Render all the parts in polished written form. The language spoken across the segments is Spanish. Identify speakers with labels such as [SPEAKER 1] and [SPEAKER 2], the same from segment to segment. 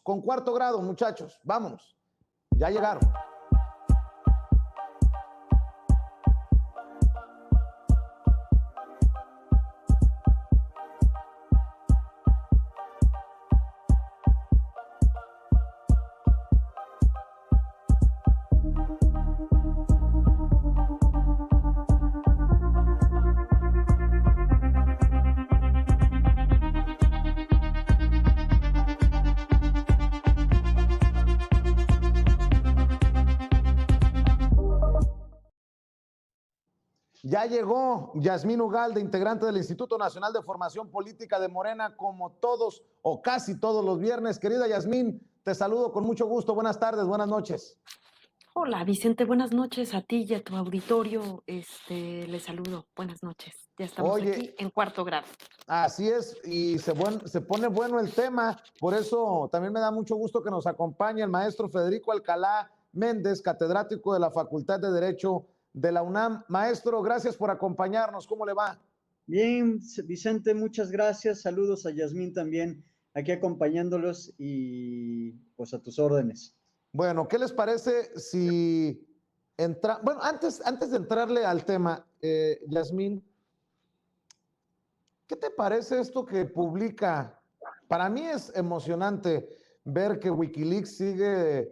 [SPEAKER 1] con Cuarto Grado, muchachos. Vámonos. Ya llegaron. Ya llegó Yasmín Ugalde, integrante del Instituto Nacional de Formación Política de Morena, como todos o casi todos los viernes. Querida Yasmín, te saludo con mucho gusto. Buenas tardes, buenas noches.
[SPEAKER 2] Hola Vicente, buenas noches a ti y a tu auditorio. Les saludo. Buenas noches. Ya estamos aquí en Cuarto Grado.
[SPEAKER 1] Así es, y se pone bueno el tema. Por eso también me da mucho gusto que nos acompañe el maestro Federico Alcalá Méndez, catedrático de la Facultad de Derecho de la UNAM. Maestro, gracias por acompañarnos. ¿Cómo le va?
[SPEAKER 3] Bien, Vicente, muchas gracias. Saludos a Yasmín también, aquí acompañándolos y pues a tus órdenes.
[SPEAKER 1] Bueno, ¿qué les parece si bueno, antes de entrarle al tema, Yasmín, ¿qué te parece esto que publica? Para mí es emocionante ver que Wikileaks sigue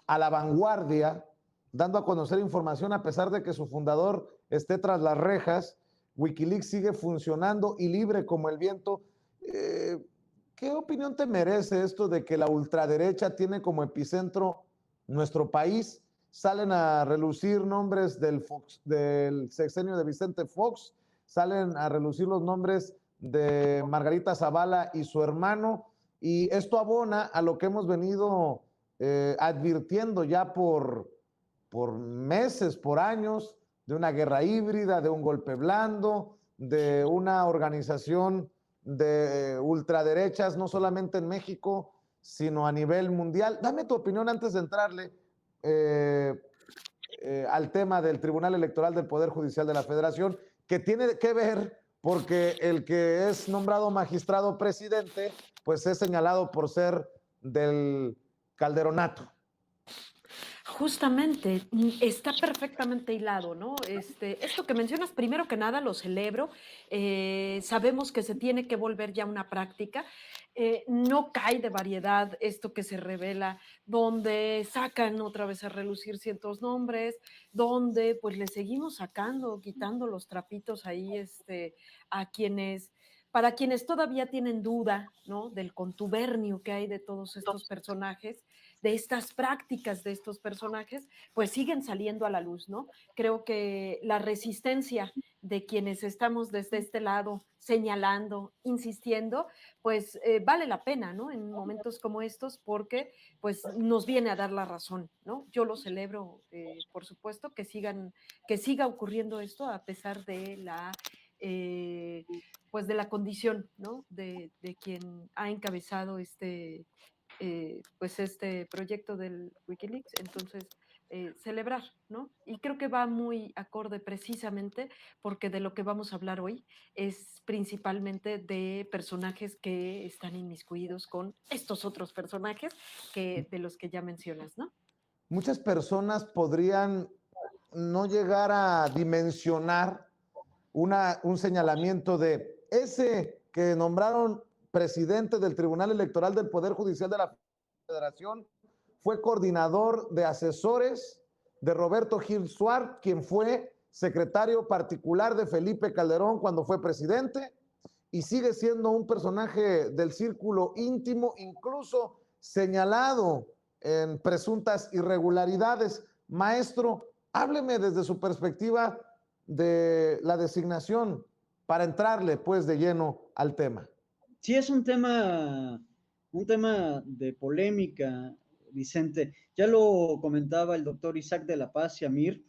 [SPEAKER 1] a la vanguardia, dando a conocer información a pesar de que su fundador esté tras las rejas. Wikileaks sigue funcionando y libre como el viento. ¿Qué opinión te merece esto de que la ultraderecha tiene como epicentro nuestro país? Salen a relucir nombres del sexenio de Vicente Fox, salen a relucir los nombres de Margarita Zavala y su hermano, y esto abona a lo que hemos venido advirtiendo ya por meses, por años, de una guerra híbrida, de un golpe blando, de una organización de ultraderechas, no solamente en México, sino a nivel mundial. Dame tu opinión antes de entrarle al tema del Tribunal Electoral del Poder Judicial de la Federación, que tiene que ver porque el que es nombrado magistrado presidente, pues es señalado por ser del Calderonato.
[SPEAKER 2] Justamente, está perfectamente hilado, ¿no? Esto que mencionas, primero que nada, lo celebro. Sabemos que se tiene que volver ya una práctica. No cae de variedad esto que se revela, donde sacan otra vez a relucir ciertos nombres, donde pues le seguimos sacando, quitando los trapitos ahí a quienes, para quienes todavía tienen duda, ¿no? Del contubernio que hay de todos estos personajes, de estas prácticas de estos personajes, pues siguen saliendo a la luz, ¿no? Creo que la resistencia de quienes estamos desde este lado señalando, insistiendo, pues vale la pena, ¿no? En momentos como estos, porque pues nos viene a dar la razón, ¿no? Yo lo celebro, por supuesto, que siga ocurriendo esto a pesar de pues de la condición, ¿no? De quien ha encabezado pues este proyecto del Wikileaks. Entonces, celebrar, ¿no? Y creo que va muy acorde precisamente porque de lo que vamos a hablar hoy es principalmente de personajes que están inmiscuidos con estos otros personajes de los que ya mencionas, ¿no?
[SPEAKER 1] Muchas personas podrían no llegar a dimensionar un señalamiento de ese que nombraron presidente del Tribunal Electoral del Poder Judicial de la Federación, fue coordinador de asesores de Roberto Gil Suárez, quien fue secretario particular de Felipe Calderón cuando fue presidente, y sigue siendo un personaje del círculo íntimo, incluso señalado en presuntas irregularidades. Maestro, hábleme desde su perspectiva de la designación para entrarle pues de lleno al tema.
[SPEAKER 3] Sí, es un tema de polémica, Vicente. Ya lo comentaba el doctor Isaac de la Paz y Amir.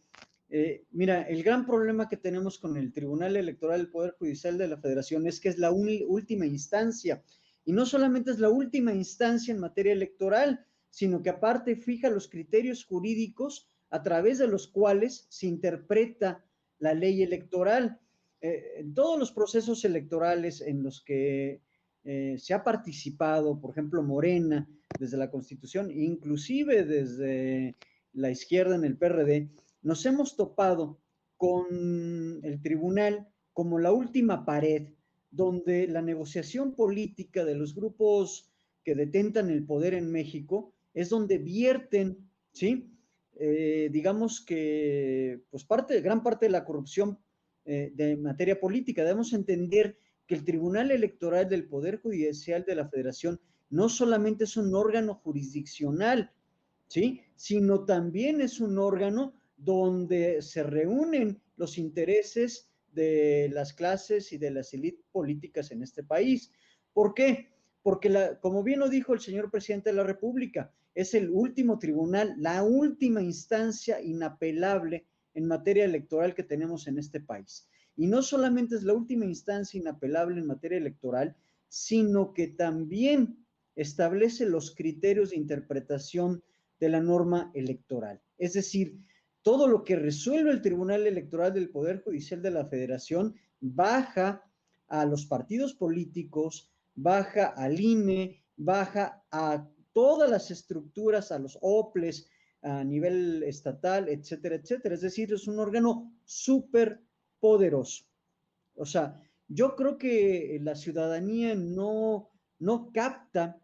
[SPEAKER 3] Mira, el gran problema que tenemos con el Tribunal Electoral del Poder Judicial de la Federación es que es la última instancia. Y no solamente es la última instancia en materia electoral, sino que aparte fija los criterios jurídicos a través de los cuales se interpreta la ley electoral. En todos los procesos electorales en los que se ha participado, por ejemplo, Morena, desde la Constitución, inclusive desde la izquierda en el PRD, nos hemos topado con el tribunal como la última pared, donde la negociación política de los grupos que detentan el poder en México es donde vierten, ¿sí? Digamos que, pues gran parte de la corrupción de materia política. Debemos entender que el Tribunal Electoral del Poder Judicial de la Federación no solamente es un órgano jurisdiccional, ¿sí? Sino también es un órgano donde se reúnen los intereses de las clases y de las élites políticas en este país. ¿Por qué? Porque, como bien lo dijo el señor presidente de la República, es el último tribunal, la última instancia inapelable en materia electoral que tenemos en este país. Y no solamente es la última instancia inapelable en materia electoral, sino que también establece los criterios de interpretación de la norma electoral. Es decir, todo lo que resuelve el Tribunal Electoral del Poder Judicial de la Federación baja a los partidos políticos, baja al INE, baja a todas las estructuras, a los OPLES, a nivel estatal, etcétera, etcétera. Es decir, es un órgano súper poderoso. O sea, yo creo que la ciudadanía no capta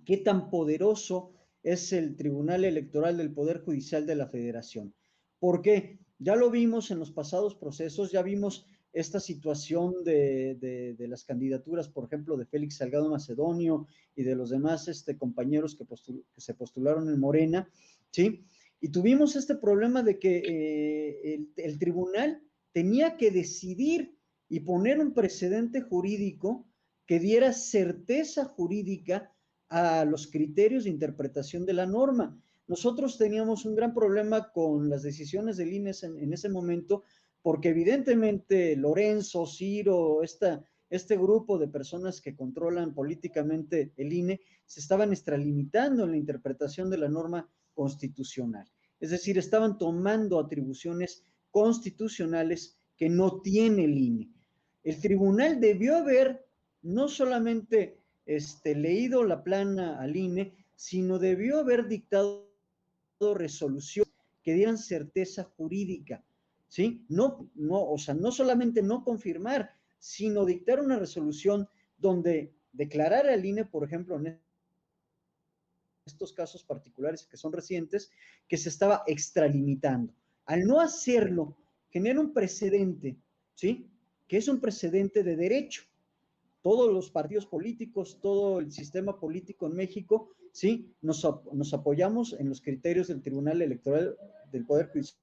[SPEAKER 3] qué tan poderoso es el Tribunal Electoral del Poder Judicial de la Federación. ¿Por qué? Ya lo vimos en los pasados procesos, ya vimos esta situación de las candidaturas, por ejemplo, de Félix Salgado Macedonio y de los demás compañeros que se postularon en Morena, ¿sí? Y tuvimos este problema de que el tribunal tenía que decidir y poner un precedente jurídico que diera certeza jurídica a los criterios de interpretación de la norma. Nosotros teníamos un gran problema con las decisiones del INE en ese momento, porque evidentemente Lorenzo, Ciro, este grupo de personas que controlan políticamente el INE, se estaban extralimitando en la interpretación de la norma constitucional. Es decir, estaban tomando atribuciones constitucionales que no tiene el INE. El tribunal debió haber no solamente leído la plana al INE, sino debió haber dictado resoluciones que dieran certeza jurídica, ¿sí? O sea, no solamente no confirmar, sino dictar una resolución donde declarara al INE, por ejemplo, en estos casos particulares que son recientes, que se estaba extralimitando. Al no hacerlo, genera un precedente, ¿sí? Que es un precedente de derecho. Todos los partidos políticos, todo el sistema político en México, ¿sí? Nos apoyamos en los criterios del Tribunal Electoral del Poder Judicial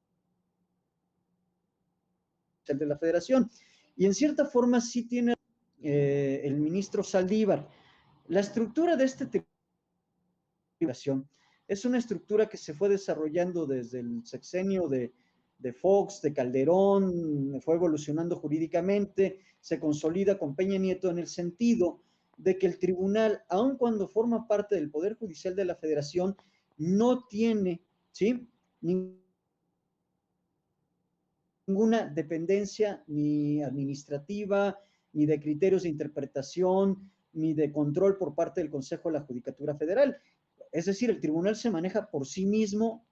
[SPEAKER 3] de la Federación. Y en cierta forma sí tiene el ministro Saldívar. La estructura de esta es una estructura que se fue desarrollando desde el sexenio de Fox, de Calderón, fue evolucionando jurídicamente, se consolida con Peña Nieto en el sentido de que el tribunal, aun cuando forma parte del Poder Judicial de la Federación, no tiene, ¿sí?, ninguna dependencia ni administrativa, ni de criterios de interpretación, ni de control por parte del Consejo de la Judicatura Federal. Es decir, el tribunal se maneja por sí mismo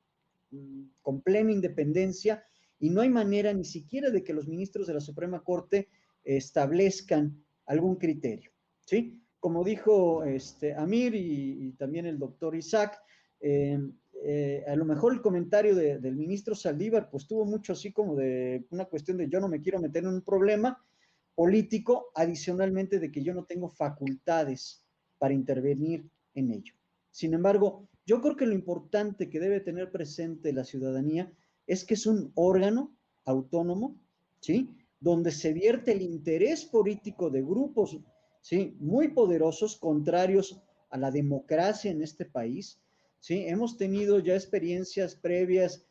[SPEAKER 3] con plena independencia y no hay manera ni siquiera de que los ministros de la Suprema Corte establezcan algún criterio, ¿sí? Como dijo Amir y también el doctor Isaac, a lo mejor el comentario del ministro Saldívar pues tuvo mucho así como de una cuestión de yo no me quiero meter en un problema político, adicionalmente de que yo no tengo facultades para intervenir en ello. Sin embargo, yo creo que lo importante que debe tener presente la ciudadanía es que es un órgano autónomo, ¿sí?, donde se vierte el interés político de grupos, ¿sí?, muy poderosos, contrarios a la democracia en este país, ¿sí? Hemos tenido ya experiencias previas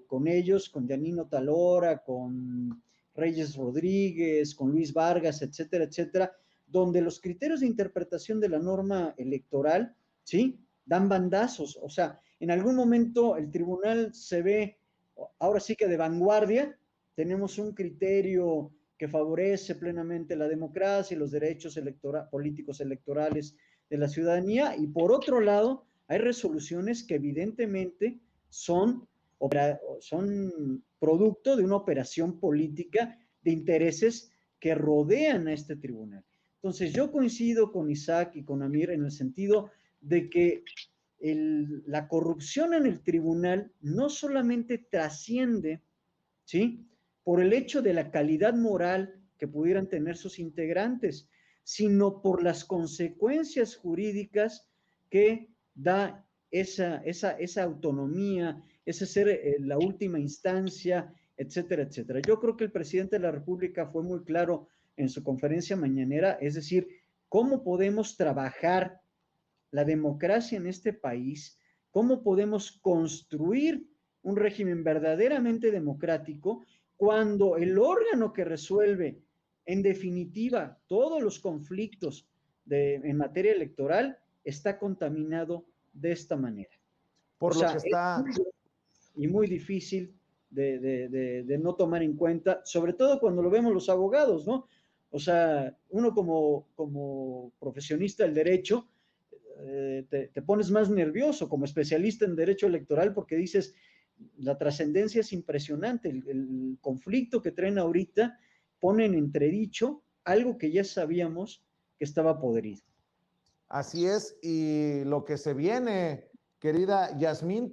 [SPEAKER 3] con ellos, con Yanino Talora, con Reyes Rodríguez, con Luis Vargas, etcétera, etcétera, donde los criterios de interpretación de la norma electoral, ¿sí?, dan bandazos. O sea, en algún momento el tribunal se ve, ahora sí que de vanguardia, tenemos un criterio que favorece plenamente la democracia y los derechos políticos electorales de la ciudadanía, y por otro lado, hay resoluciones que evidentemente son producto de una operación política de intereses que rodean a este tribunal. Entonces, yo coincido con Isaac y con Amir en el sentido de que la corrupción en el tribunal no solamente trasciende, ¿sí?, por el hecho de la calidad moral que pudieran tener sus integrantes, sino por las consecuencias jurídicas que da esa autonomía, ese ser la última instancia, etcétera, etcétera. Yo creo que el presidente de la República fue muy claro en su conferencia mañanera, es decir, cómo podemos trabajar la democracia en este país, cómo podemos construir un régimen verdaderamente democrático cuando el órgano que resuelve, en definitiva, todos los conflictos en materia electoral está contaminado de esta manera.
[SPEAKER 1] Por lo que está...
[SPEAKER 3] Y muy difícil de no tomar en cuenta, sobre todo cuando lo vemos los abogados, ¿no? O sea, uno como profesionista del derecho, te pones más nervioso como especialista en derecho electoral porque dices, la trascendencia es impresionante, el conflicto que traen ahorita pone en entredicho algo que ya sabíamos que estaba podrido.
[SPEAKER 1] Así es, y lo que se viene, querida Yasmín,